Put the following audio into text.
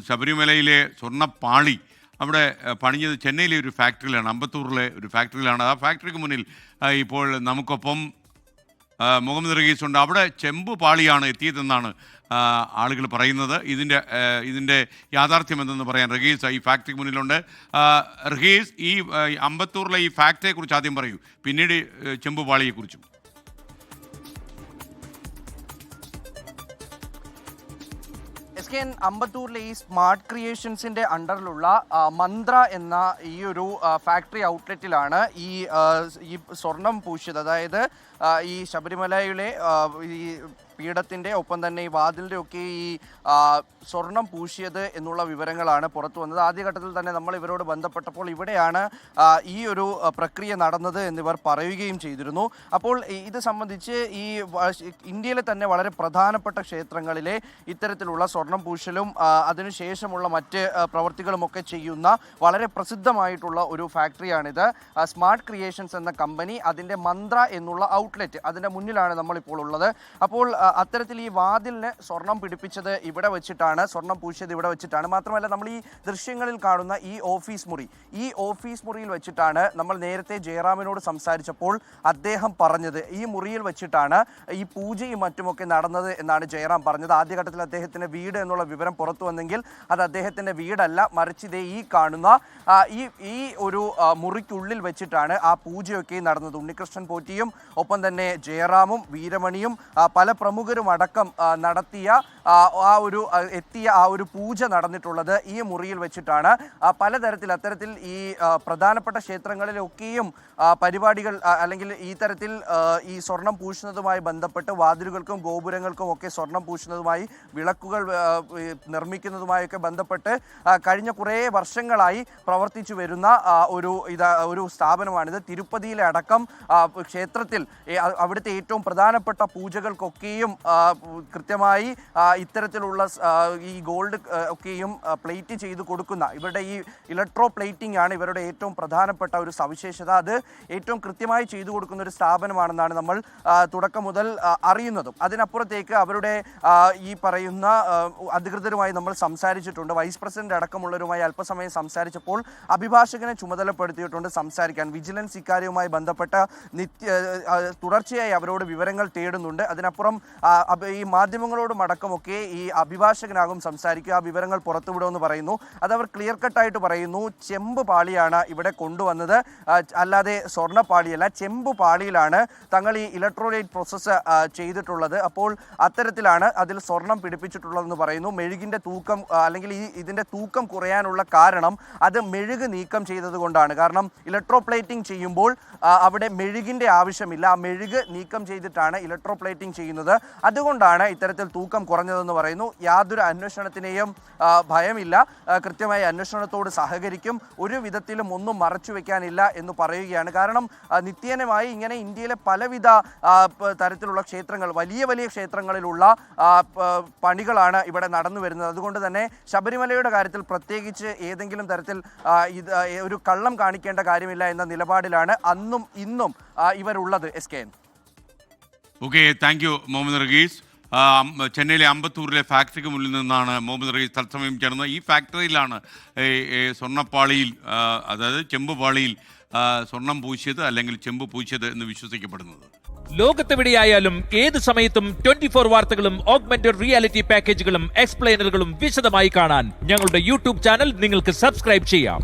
ശബരിമലയിലെ സ്വർണ്ണപ്പാളി അവിടെ പണിഞ്ഞത് ചെന്നൈയിലെ ഒരു ഫാക്ടറിയിലാണ്, അമ്പത്തൂരിലെ ഒരു ഫാക്ടറിയിലാണ്. ആ ഫാക്ടറിക്ക് മുന്നിൽ ഇപ്പോൾ നമുക്കൊപ്പം മുഹമ്മദ് റഹീസ് ഉണ്ട്. അവിടെ ചെമ്പ് പാളിയാണ് എത്തിയതെന്നാണ് ആളുകൾ പറയുന്നത്. ഇതിൻ്റെ യാഥാർത്ഥ്യം എന്തെന്ന് പറയാൻ റഹീസ് ഈ ഫാക്ടറിക്ക് മുന്നിലുണ്ട്. റഹീസ്, ഈ അമ്പത്തൂരിലെ ഈ ഫാക്ടറിയെക്കുറിച്ച് ആദ്യം പറയൂ, പിന്നീട് ചെമ്പ് പാളിയെക്കുറിച്ചും. അമ്പത്തൂരിലെ ഈ സ്മാർട്ട് ക്രിയേഷൻസിന്റെ അണ്ടറിലുള്ള മന്ത്ര എന്ന ഈ ഒരു ഫാക്ടറി ഔട്ട്ലെറ്റിലാണ് ഈ സ്വർണം പൂശിയത്. അതായത് ഈ ശബരിമലയിലെ ഈ പീഠത്തിൻ്റെ ഒപ്പം തന്നെ ഈ വാതിലിൻ്റെ ഒക്കെ ഈ സ്വർണം പൂശിയത് എന്നുള്ള വിവരങ്ങളാണ് പുറത്തു വന്നത്. ആദ്യഘട്ടത്തിൽ തന്നെ നമ്മൾ ഇവരോട് ബന്ധപ്പെട്ടപ്പോൾ ഇവിടെയാണ് ഈ ഒരു പ്രക്രിയ നടന്നത് എന്നിവർ പറയുകയും ചെയ്തിരുന്നു. അപ്പോൾ ഇത് സംബന്ധിച്ച് ഈ ഇന്ത്യയിലെ തന്നെ വളരെ പ്രധാനപ്പെട്ട ക്ഷേത്രങ്ങളിലെ ഇത്തരത്തിലുള്ള സ്വർണം പൂശലും അതിനുശേഷമുള്ള മറ്റ് പ്രവർത്തികളുമൊക്കെ ചെയ്യുന്ന വളരെ പ്രസിദ്ധമായിട്ടുള്ള ഒരു ഫാക്ടറിയാണിത്. സ്മാർട്ട് ക്രിയേഷൻസ് എന്ന കമ്പനി, അതിൻ്റെ മന്ത്ര എന്നുള്ള ഔട്ട്ലെറ്റ്, അതിൻ്റെ മുന്നിലാണ് നമ്മളിപ്പോൾ ഉള്ളത്. അപ്പോൾ അത്തരത്തിൽ ഈ വാതിലിന് സ്വർണം പിടിപ്പിച്ചത് ഇവിടെ വെച്ചിട്ടാണ്, സ്വർണം പൂശിയത് ഇവിടെ വെച്ചിട്ടാണ്. മാത്രമല്ല, നമ്മൾ ഈ ദൃശ്യങ്ങളിൽ കാണുന്ന ഈ ഓഫീസ് മുറിയിൽ വെച്ചിട്ടാണ് നമ്മൾ നേരത്തെ ജയറാമിനോട് സംസാരിച്ചപ്പോൾ അദ്ദേഹം പറഞ്ഞത്, ഈ മുറിയിൽ വെച്ചിട്ടാണ് ഈ പൂജയും മറ്റുമൊക്കെ നടന്നത് എന്നാണ് ജയറാം പറഞ്ഞത്. ആദ്യഘട്ടത്തിൽ അദ്ദേഹത്തിൻ്റെ വീട് എന്നുള്ള വിവരം പുറത്തു വന്നെങ്കിൽ അത് അദ്ദേഹത്തിൻ്റെ വീടല്ല, മറിച്ച് ഇതേ ഈ കാണുന്ന ഈ ഒരു മുറിക്കുള്ളിൽ വെച്ചിട്ടാണ് ആ പൂജയൊക്കെ നടന്നത്. ഉണ്ണികൃഷ്ണൻ പോറ്റിയും ഒപ്പം തന്നെ ജയറാമും വീരമണിയും പല പ്രമുഖരും അടക്കം നടത്തിയ എത്തിയ ആ ഒരു പൂജ നടന്നിട്ടുള്ളത് ഈ മുറിയിൽ വെച്ചിട്ടാണ്. പലതരത്തിൽ അത്തരത്തിൽ ഈ പ്രധാനപ്പെട്ട ക്ഷേത്രങ്ങളിലൊക്കെയും പരിപാടികൾ അല്ലെങ്കിൽ ഈ തരത്തിൽ ഈ സ്വർണം പൂശുന്നതുമായി ബന്ധപ്പെട്ട് വാതിലുകൾക്കും ഗോപുരങ്ങൾക്കും ഒക്കെ സ്വർണം പൂശുന്നതുമായി, വിളക്കുകൾ നിർമ്മിക്കുന്നതുമായൊക്കെ ബന്ധപ്പെട്ട് കഴിഞ്ഞ കുറേ വർഷങ്ങളായി പ്രവർത്തിച്ചു വരുന്ന ഒരു സ്ഥാപനമാണിത്. തിരുപ്പതിയിലെ അടക്കം ക്ഷേത്രത്തിൽ അവിടുത്തെ ഏറ്റവും പ്രധാനപ്പെട്ട പൂജകൾക്കൊക്കെയും കൃത്യമായി ഇത്തരത്തിലുള്ള ഈ ഗോൾഡ് ഒക്കെയും പ്ലേറ്റ് ചെയ്ത് കൊടുക്കുന്ന, ഇവരുടെ ഈ ഇലക്ട്രോ പ്ലേറ്റിംഗ് ആണ് ഇവരുടെ ഏറ്റവും പ്രധാനപ്പെട്ട ഒരു സവിശേഷത. അത് ഏറ്റവും കൃത്യമായി ചെയ്തു കൊടുക്കുന്ന ഒരു സ്ഥാപനമാണെന്നാണ് നമ്മൾ തുടക്കം മുതൽ അറിയുന്നതും. അതിനപ്പുറത്തേക്ക് അവരുടെ ഈ പറയുന്ന അധികൃതരുമായി നമ്മൾ സംസാരിച്ചിട്ടുണ്ട്. വൈസ് പ്രസിഡന്റ് അടക്കമുള്ളവരുമായി അല്പസമയം സംസാരിച്ചപ്പോൾ അഭിഭാഷകനെ ചുമതലപ്പെടുത്തിയിട്ടുണ്ട് സംസാരിക്കാൻ. വിജിലൻസ് ഇക്കാര്യവുമായി ബന്ധപ്പെട്ട തുടർച്ചയായി അവരോട് വിവരങ്ങൾ തേടുന്നുണ്ട്. അതിനപ്പുറം ഈ മാധ്യമങ്ങളോടും അടക്കമൊക്കെ ഈ അഭിഭാഷകനാകും സംസാരിക്കുക, ആ വിവരങ്ങൾ പുറത്തുവിടുമെന്ന് പറയുന്നു. അതവർ ക്ലിയർ കട്ടായിട്ട് പറയുന്നു, ചെമ്പ് പാളിയാണ് ഇവിടെ കൊണ്ടുവന്നത്, അല്ലാതെ സ്വർണ്ണ പാളിയല്ല, ചെമ്പ് പാളിയിലാണ് തങ്ങൾ ഈ ഇലക്ട്രോലൈറ്റ് പ്രോസസ്സ് ചെയ്തിട്ടുള്ളത്. അപ്പോൾ അത്തരത്തിലാണ് അതിൽ സ്വർണം പിടിപ്പിച്ചിട്ടുള്ളതെന്ന് പറയുന്നു. മെഴുകിൻ്റെ തൂക്കം അല്ലെങ്കിൽ ഇതിൻ്റെ തൂക്കം കുറയാനുള്ള കാരണം അത് മെഴുക് നീക്കം ചെയ്തത് കൊണ്ടാണ്. കാരണം ഇലക്ട്രോ പ്ലേറ്റിംഗ് ചെയ്യുമ്പോൾ അവിടെ മെഴുകിൻ്റെ ആവശ്യമില്ല, ആ മെഴുക് നീക്കം ചെയ്തിട്ടാണ് ഇലക്ട്രോ പ്ലേറ്റിംഗ് ചെയ്യുന്നത്. അതുകൊണ്ടാണ് ഇത്തരത്തിൽ തൂക്കം കുറഞ്ഞതെന്ന് പറയുന്നു. യാതൊരു അന്വേഷണത്തിനെയും ഭയമില്ല, കൃത്യമായി അന്വേഷണത്തോട് സഹകരിക്കും, ഒരു വിധത്തിലും ഒന്നും മറച്ചു വെക്കാനില്ല എന്ന് പറയുകയാണ്. കാരണം നിത്യേനമായി ഇങ്ങനെ ഇന്ത്യയിലെ പലവിധ തരത്തിലുള്ള ക്ഷേത്രങ്ങൾ, വലിയ വലിയ ക്ഷേത്രങ്ങളിലുള്ള പണികളാണ് ഇവിടെ നടന്നു വരുന്നത്. അതുകൊണ്ട് തന്നെ ശബരിമലയുടെ കാര്യത്തിൽ പ്രത്യേകിച്ച് ഏതെങ്കിലും തരത്തിൽ ഒരു കള്ളം കാണിക്കേണ്ട കാര്യമില്ല എന്ന നിലപാടിലാണ് അന്നും ഇന്നും ഇവരുള്ളത്. SKN. Okay, thank you Muhammad Rahees. ചെന്നൈയിലെ അമ്പത്തൂരിലെ ഫാക്ടറിക്ക് മുന്നിൽ നിന്നാണ് മുഹമ്മദ് റഹീസ് തത്സമയം ചേർന്നത്. ഈ ഫാക്ടറിയിലാണ് സ്വർണ്ണപ്പാളിയിൽ, അതായത് ചെമ്പ് പാളിയിൽ സ്വർണം പൂശിയത് അല്ലെങ്കിൽ ചെമ്പ് പൂശിയത് എന്ന് വിശ്വസിക്കപ്പെടുന്നത്. ലോകത്തെവിടെയായാലും ഏത് സമയത്തും 24 വാർത്തകളും ഓഗ്മെന്റഡ് റിയാലിറ്റി പാക്കേജുകളും എക്സ്പ്ലെയിനറുകളും വിശദമായി കാണാൻ ഞങ്ങളുടെ യൂട്യൂബ് ചാനൽ നിങ്ങൾക്ക് സബ്സ്ക്രൈബ് ചെയ്യാം.